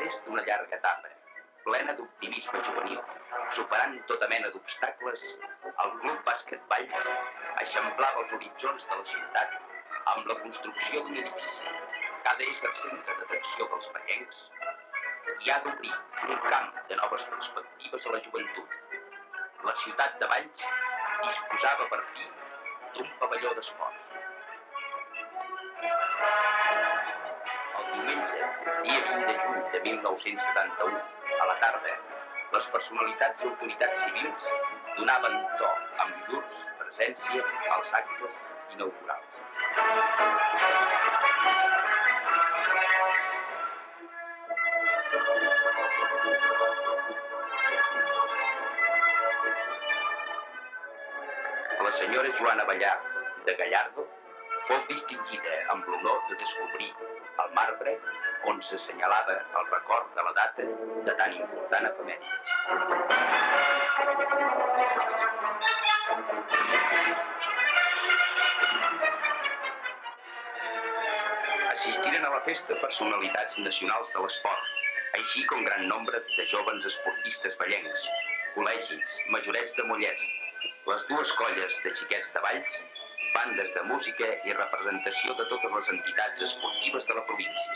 després d'una llarga etapa, plena d'optimisme juvenil, superant tota mena d'obstacles, el Club Bàsquet Valls eixamplava els horitzons de la ciutat amb la construcció d'un edifici que ha d'ésser centre d'atracció dels vallencs i ha d'obrir un camp de noves perspectives a la joventut. La ciutat de Valls disposava per fi d'un pavelló d'esports. El diumenge, dia 20 de juny de 1971, a la tarda, les personalitats i autoritats civils donaven to amb llurs presència als actes inaugurals. La senyora Joana Ballart de Gallardo fou distingida amb l'honor de descobrir el marbre on s'assenyalava el record de la data de tan important efemèrides. Assistiren a la festa personalitats nacionals de l'esport, així com gran nombre de joves esportistes vallencs, col·legis, majorets de Mollers, les dues colles de xiquets de Valls, bandes de música i representació de totes les entitats esportives de la província.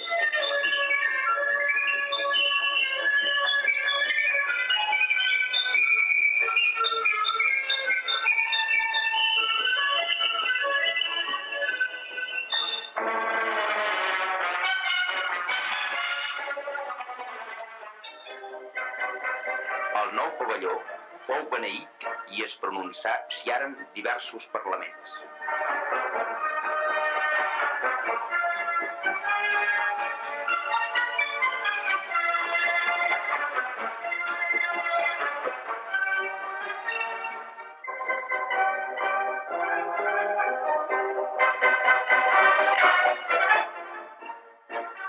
El nou pavelló fou beneït i es pronunciaren diversos parlaments.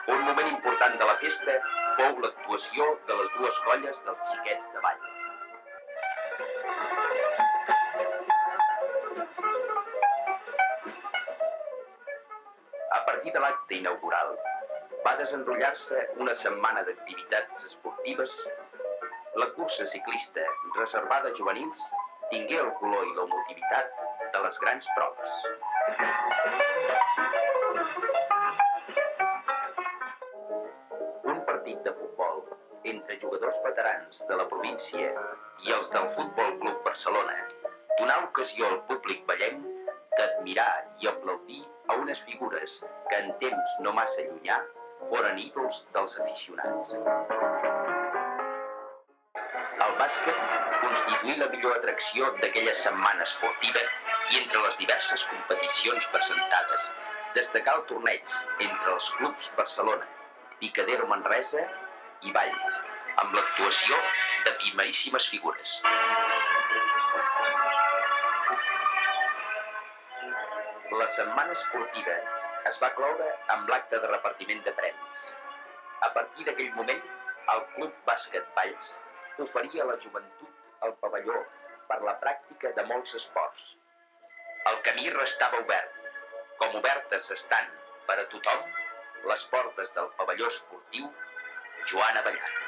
Un moment important de la festa fou l'actuació de les dues colles dels xiquets de Valls. A partir de l'acte inaugural, va desenrotllar-se una setmana d'activitats esportives. La cursa ciclista reservada a juvenils tingué el color i l'emotivitat de les grans proves. Un partit de futbol entre jugadors veterans de la província i els del Futbol Club Barcelona donà ocasió al públic vallenc d'admirar i aplaudir a unes figures que en temps no massa llunyà foren ídols dels aficionats. El bàsquet constituí la millor atracció d'aquella setmana esportiva i entre les diverses competicions presentades destacà el torneig entre els clubs Barcelona, Picadero Manresa i Valls, amb l'actuació de primeríssimes figures. La setmana esportiva es va cloure amb l'acte de repartiment de premis. A partir d'aquell moment, el Club Bàsquet Valls oferia a la joventut el pavelló per la pràctica de molts esports. El camí restava obert, com obertes estan per a tothom les portes del pavelló esportiu Joana Ballart.